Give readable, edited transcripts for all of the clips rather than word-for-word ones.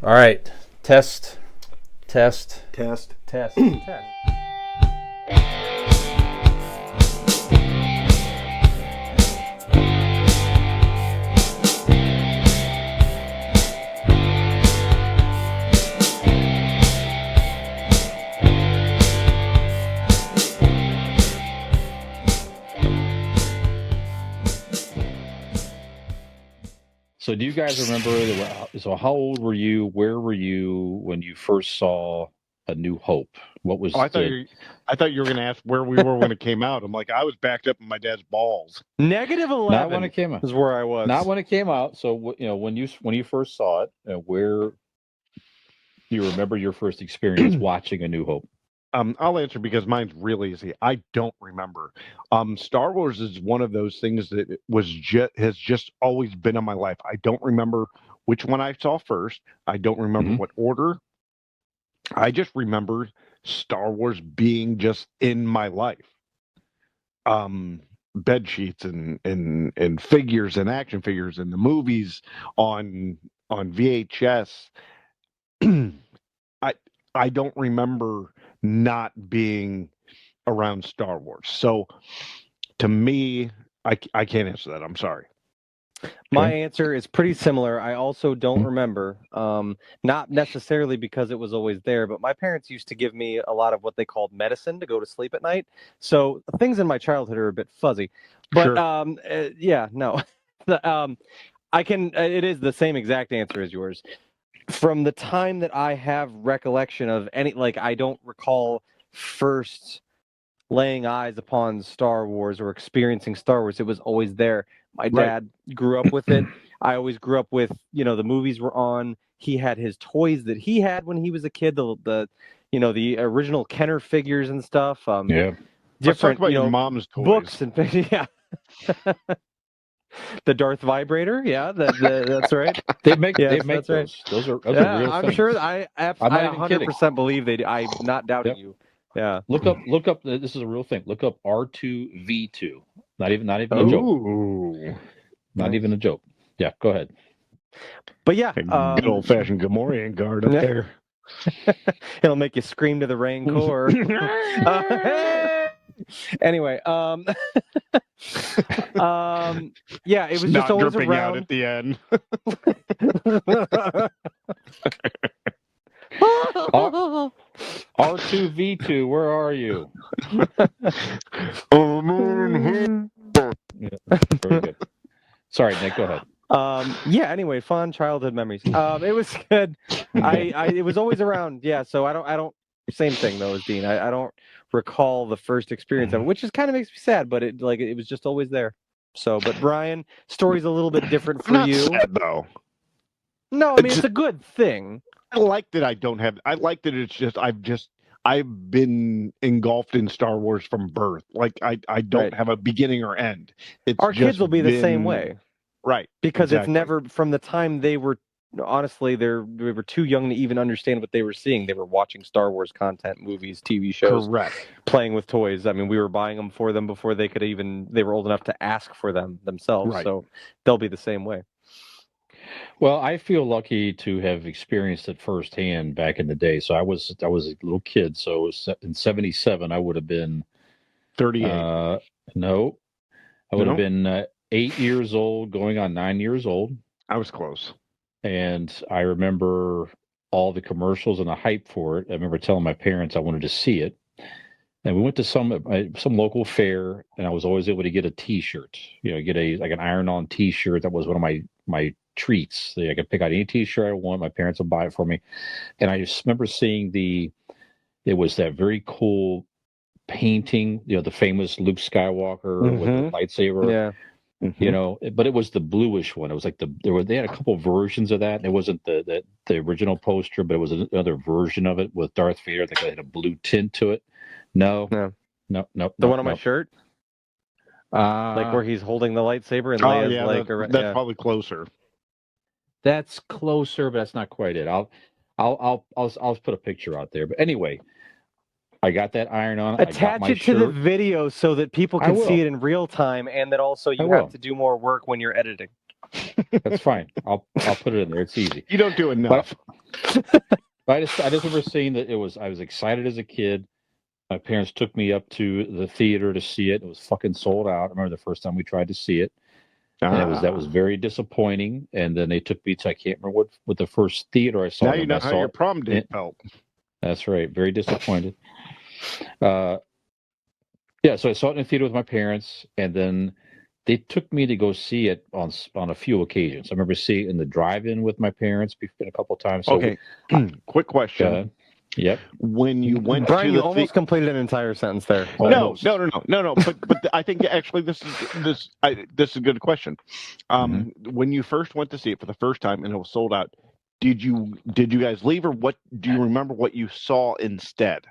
All right. Test, test, Test. test, test. So, do you guys remember? So, how old were you? Where were you when you first saw A New Hope? What Oh, was the? I thought you were going to ask where we were when it came out. I'm like, I was backed up in my dad's balls. Negative Not when it 11 came out. is where I was. Not when it came out. So, when you first saw it, where do you remember your first experience watching A New Hope? I'll answer because mine's really easy. I don't remember. Star Wars is one of those things that has just always been in my life. I don't remember which one I saw first. I don't remember what order. I just remember Star Wars being just in my life. Bed sheets and figures and action figures and the movies on VHS. I I don't remember not being around Star Wars. So to me, I can't answer that. I'm sorry. My answer is pretty similar. I also don't remember. Not necessarily because it was always there, but my parents used to give me a lot of what they called medicine to go to sleep at night. So things in my childhood are a bit fuzzy. But Sure. yeah, no. I can. It is the same exact answer as yours. From the time that I have recollection of any, like I don't recall first laying eyes upon Star Wars or experiencing Star Wars. It was always there. My dad grew up with it. I always grew up with, the movies were on. He had his toys that he had when he was a kid, the original Kenner figures and stuff. Yeah. Let's talk Different, about your mom's toys. books and yeah. The Darth vibrator, yeah, that's right. They make Yes, those. right. Those are Yeah, real I'm things. sure. I I'm not even kidding. 100% believe they do. I'm not doubting you. Yeah. Look up. This is a real thing. Look up R2V2. Not even a joke. Ooh. Not even a joke. Yeah, go ahead. But yeah, Good old fashioned Gamorrean guard up there. It'll make you scream to the Rancor. Anyway, yeah, it was just always dripping around out at the end. R2V2, where are you? Yeah, very good. Sorry, Nick, go ahead. Yeah, anyway, fun childhood memories. It was good. It was always around. Yeah, so I don't same thing though as Dean. I don't recall the first experience of it, which just kind of makes me sad, but it was just always there. So, but Brian, story's a little bit different for Not you. sad, though. No, I mean it's a good thing. I like that I don't have. I like that it's just I've been engulfed in Star Wars from birth. Like I don't have a beginning or end. Our kids will be the same way. Right. Because exactly. It's never from the time they were honestly they were too young to even understand what they were seeing. They were watching Star Wars content, movies, TV shows, Correct. Playing with toys. I mean, we were buying them for them before they were old enough to ask for them themselves. Right. So they'll be the same way. Well, I feel lucky to have experienced it firsthand back in the day. So I was a little kid. So it was in '77. I would have been 38. No, I would have been 8 years old, going on 9 years old. I was close. And I remember all the commercials and the hype for it. I remember telling my parents I wanted to see it. And we went to some local fair, and I was always able to get a T-shirt. Get an iron-on T-shirt. That was one of my treats. I could pick out any T-shirt I want. My parents would buy it for me. And I just remember seeing it was that very cool painting. The famous Luke Skywalker with the lightsaber. Yeah. But it was the bluish one. It was like they had a couple versions of that. It wasn't the original poster, but it was another version of it with Darth Vader. I think it had a blue tint to it. No. The one on my shirt, like where he's holding the lightsaber and Leia's that's probably closer. That's closer, but that's not quite it. I'll put a picture out there. But anyway, I got that iron on. Attach it to the video so that people can see it in real time, and that also you have to do more work when you're editing. That's fine. I'll put it in there. It's easy. You don't do enough. I just remember seeing that I was excited as a kid. My parents took me up to the theater to see it. It was fucking sold out. I remember the first time we tried to see it. And that was very disappointing. And then they took me to, I can't remember what the first theater I saw. Now you know how your prom date felt. That's right. Very disappointed. Yeah, so I saw it in the theater with my parents, and then they took me to go see it on a few occasions. I remember seeing it in the drive-in with my parents a couple of times. So, Okay, quick question. Yep. When you went Brian, to you the almost completed an entire sentence there. No. But I think actually this is a good question. When you first went to see it for the first time and it was sold out, did you guys leave, or what? Do you remember what you saw instead?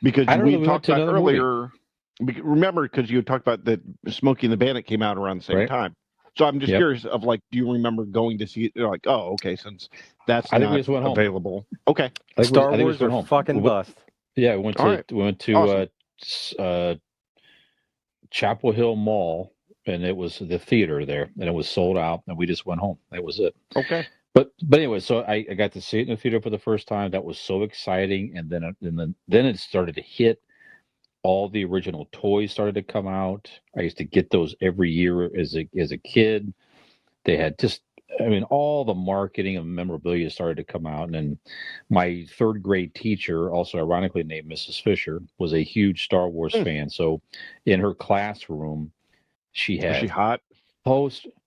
Because we talked about earlier. Remember, because you talked about that Smokey and the Bandit came out around the same time. So I'm just curious of like, do you remember going to see it? You're like, oh, okay, since that's not available. Okay. Star Wars or fucking bust. Yeah, we went to Chapel Hill Mall, and it was the theater there, and it was sold out, and we just went home. That was it. Okay. But anyway, so I got to see it in the theater for the first time. That was so exciting, and then it started to hit. All the original toys started to come out. I used to get those every year as a kid. They had all the marketing and memorabilia started to come out. And then my third grade teacher, also ironically named Mrs. Fisher, was a huge Star Wars fan. So in her classroom, she had... Was she hot?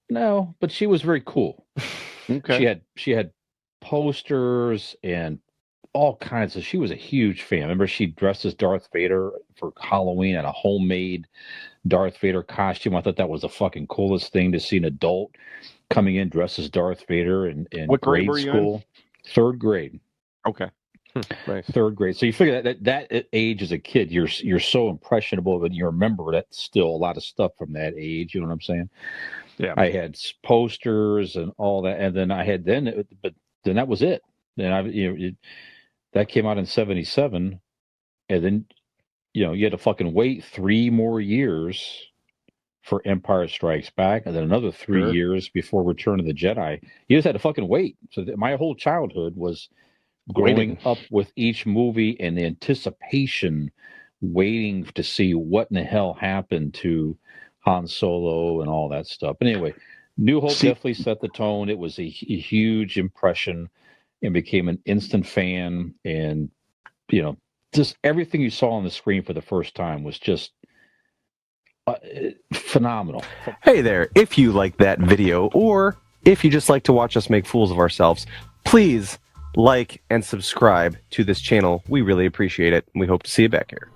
No, but she was very cool. Okay. She had posters and all kinds of... She was a huge fan. Remember, she dressed as Darth Vader for Halloween in a homemade Darth Vader costume. I thought that was the fucking coolest thing to see an adult coming in dressed as Darth Vader in what grade were you school. In? Third grade. Okay. Nice. Third grade. So you figure that age as a kid, you're so impressionable that you remember that still a lot of stuff from that age. You know what I'm saying? Yeah. I had posters and all that, and then but then that was it. Then that came out in 1977, and then you had to fucking wait 3 more years for Empire Strikes Back, and then another 3 years before Return of the Jedi. You just had to fucking wait. So my whole childhood was growing up with each movie and the anticipation, waiting to see what in the hell happened to Han Solo and all that stuff. But anyway, New Hope definitely set the tone. It was a huge impression, and became an instant fan. And just everything you saw on the screen for the first time was just phenomenal. Hey there, if you like that video, or if you just like to watch us make fools of ourselves, please like and subscribe to this channel. We really appreciate it, and we hope to see you back here.